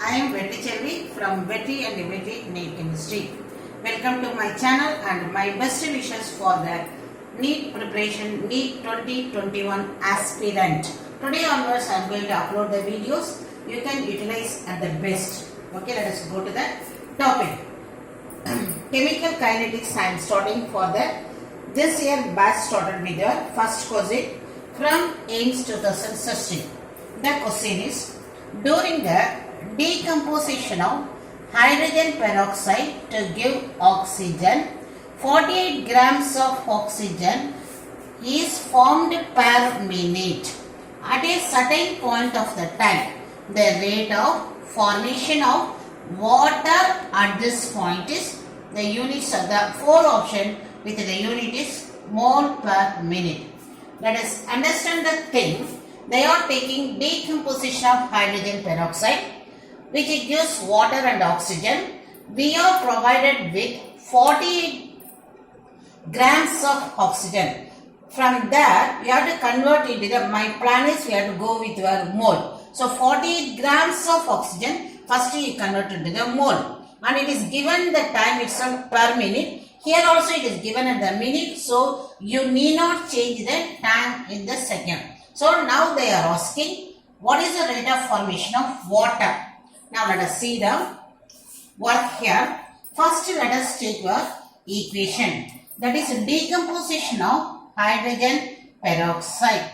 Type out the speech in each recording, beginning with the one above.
I am Vetri Chelvi from Vetri and Vetri NEET Chemistry. Welcome to my channel and my best wishes for the NEET preparation NEET 2021 aspirant. Today onwards I am going to upload the videos. You can utilize at the best. Okay, let us go to the topic. Chemical kinetics. I am starting for this year batch started with the first question from AIMS 2016. The question is, during the decomposition of hydrogen peroxide to give oxygen, 48 grams of oxygen is formed per minute. At a certain point of the time, the rate of formation of water at this point is, the units of the four option with the unit is mole per minute. Let us understand the thing. They are taking decomposition of hydrogen peroxide, which gives water and oxygen. We are provided with 48 grams of oxygen. From there, we have to convert into the, my plan is we have to go with your mole. So 48 grams of oxygen, first you convert into the mole. And it is given the time itself per minute. Here also it is given at the minute. So you need not change the time in the second. So now they are asking, what is the rate of formation of water? Now let us see the work here. First let us take your equation. That is decomposition of hydrogen peroxide.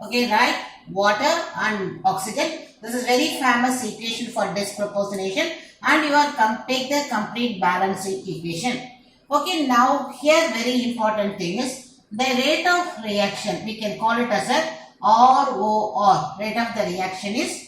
Okay, right? Water and oxygen. This is very famous equation for disproportionation. And you are take the complete balanced equation. Okay, now here very important thing is the rate of reaction. We can call it as a ROR, rate of the reaction is,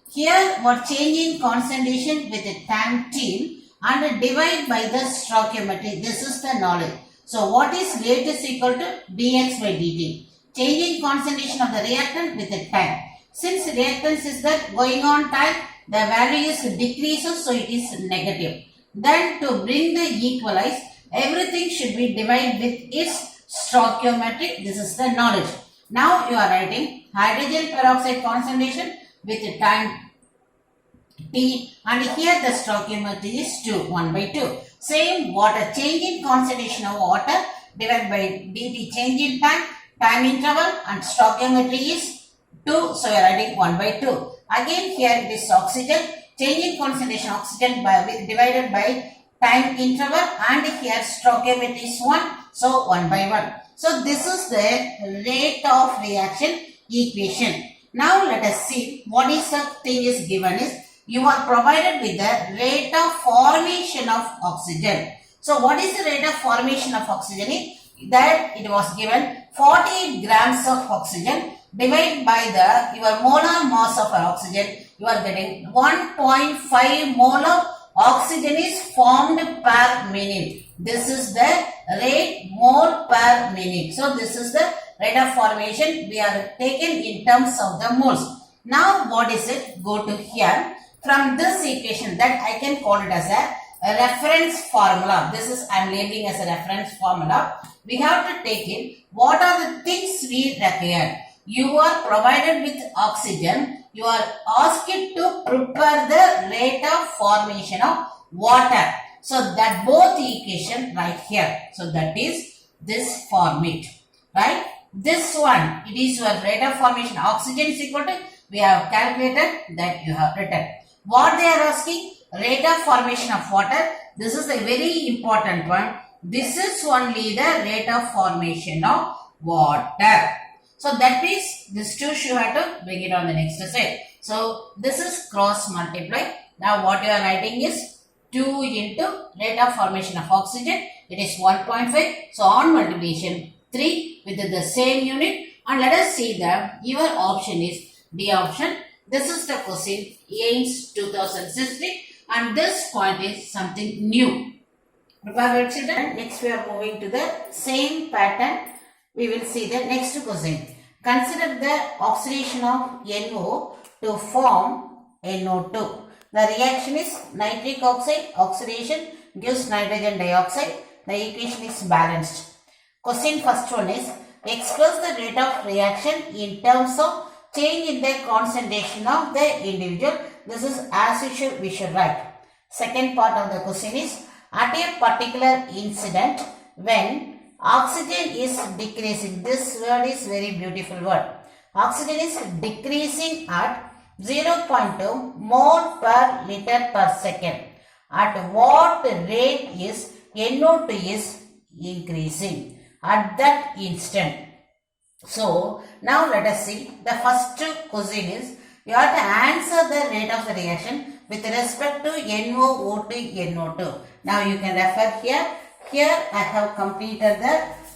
here what change in concentration with the time t and divide by the stoichiometry. This is the knowledge. So what is rate is equal to dx by dt. Change in concentration of the reactant with the time. Since reactance is that going on time, the value is decreases, so it is negative. Then to bring the equalize, everything should be divided with its stoichiometry. This is the knowledge. Now you are writing hydrogen peroxide concentration with the time t, and here the stoichiometry is 2, 1 by 2. Same water, change in concentration of water divided by dt, change in time, time interval, and stoichiometry is 2, so you are writing 1 by 2. Again here it is oxygen, change in concentration oxygen divided by time interval, and here stoichiometry is 1, so 1 by 1. So this is the rate of reaction equation. Now let us see what is the thing is given is, you are provided with the rate of formation of oxygen. So what is the rate of formation of oxygen is, that it was given 48 grams of oxygen divided by the your molar mass of oxygen, you are getting 1.5 molar oxygen is formed per minute. This is the rate mole per minute. So this is the rate of formation we are taken in terms of the moles. Now what is it? Go to here. From this equation that I can call it as a reference formula. This is I am labeling as a reference formula. We have to take in what are the things we require. You are provided with oxygen. You are asked to prepare the rate of formation of water. So that both equation right here. So that is this format. Right? This one, it is your rate of formation. Oxygen is equal to, we have calculated, that you have written. What they are asking? Rate of formation of water. This is a very important one. This is only the rate of formation of water. So that means this two you have to bring it on the next slide. So this is cross multiply. Now what you are writing is 2 into rate of formation of oxygen. It is 1.5. So on multiplication 3 with the same unit. And let us see that your option is D option. This is the question AIMS 2016, and this point is something new. Prepare children. Next we are moving to the same pattern. We will see the next question. Consider the oxidation of NO to form NO2. The reaction is nitric oxide oxidation gives nitrogen dioxide. The equation is balanced. Question first one is, express the rate of reaction in terms of change in the concentration of the individual this is as usual we should write. Second part of the question is, at a particular incident when oxygen is decreasing. This word is very beautiful word. Oxygen is decreasing at 0.2 mole per liter per second. At what rate is NO2 is increasing at that instant? So now let us see. The first question is, you have to answer the rate of the reaction with respect to NOO2 NO2. Now you can refer here. Here I have completed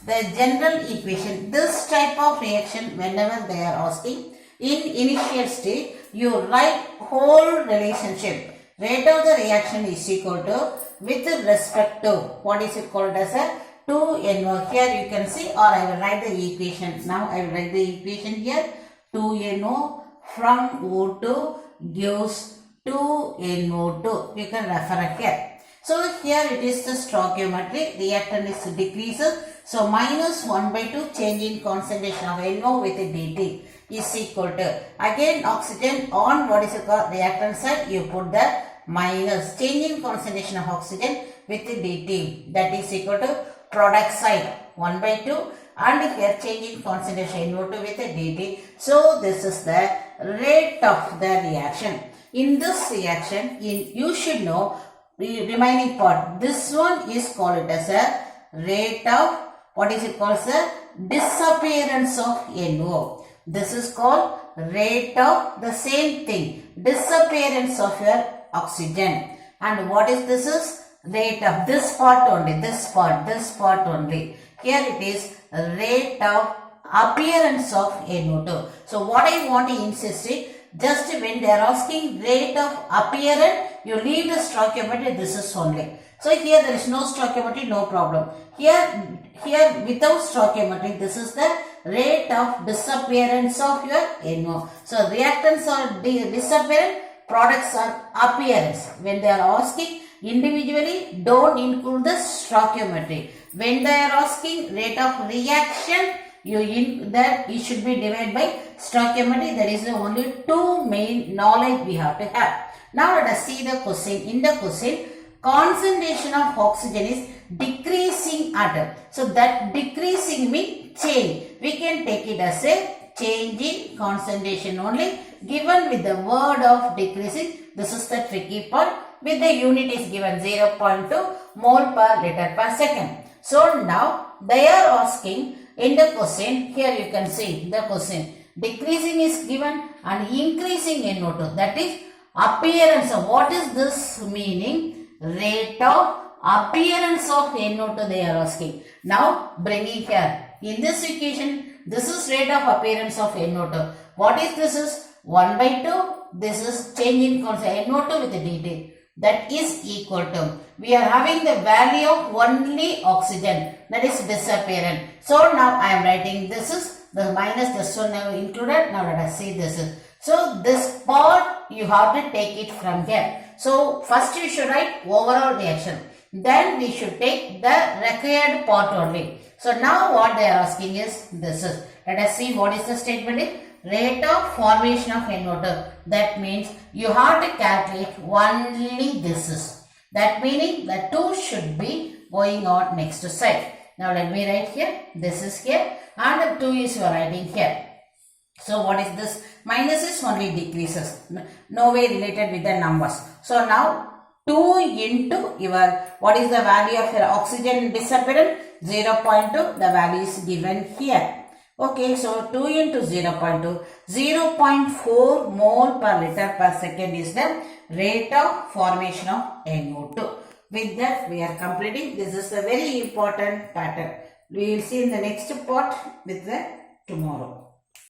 the general equation. This type of reaction, whenever they are asking in initial stage, you write whole relationship. Rate of the reaction is equal to with respect to what is it called as a 2NO. Here you can see, or I will write the equation. Now I will write the equation here. 2NO from O2 gives 2NO2. You can refer here. So here it is the stoichiometry. Reactant is decreases. So minus 1 by 2 change in concentration of NO with dt is equal to, again oxygen on what is it called reactant side, you put the minus change in concentration of oxygen with dt, that is equal to product side 1 by 2, and here change in concentration NO2 with dt. So this is the rate of the reaction. In this reaction, you should know the remaining part. This one is called as a rate of, what is it called as a disappearance of NO. This is called rate of the same thing, disappearance of your oxygen. And what is this is rate of this part only, this part only. Here it is rate of appearance of NO2. So what I want to insist is, just when they are asking rate of appearance, you leave the stoichiometry, this is only. So here there is no stoichiometry, no problem. Here without stoichiometry, this is the rate of disappearance of your NO. So reactants are disappearance, products are appearance. When they are asking individually, don't include the stoichiometry. When they are asking rate of reaction, it should be divided by stoichiometry. That is the only two main knowledge we have to have. Now let us see the question. In the question, concentration of oxygen is decreasing at. So that decreasing means change. We can take it as a change in concentration only, given with the word of decreasing. This is the tricky part. With the unit is given 0.2 mole per liter per second. So now they are asking in the question, here you can see the question, decreasing is given and increasing NO2, that is appearance. So what is this meaning? Rate of appearance of NO2 they are asking. Now bringing here, in this equation, this is rate of appearance of NO2. What is this is 1 by 2, this is change in concentration NO2 with the dt. That is equal to, we are having the value of only oxygen, that is disappearance. So now I am writing this is the minus, this one now included. Now let us see this is. So this part you have to take it from here. So first you should write overall reaction. Then we should take the required part only. So now what they are asking is this is. Let us see what is the statement. Rate of formation of NO2. That means you have to calculate only this is. That meaning the 2 should be going on next side. Now let me write here. This is here and the 2 is you are writing here. So what is this? Minus is only decreases. No way related with the numbers. So now 2 into your, what is the value of your oxygen disappearance? 0.2. The value is given here. Okay, so 2 into 0.2, 0.4 mole per liter per second is the rate of formation of NO2. With that, we are completing. This is a very important pattern. We will see in the next part with the tomorrow.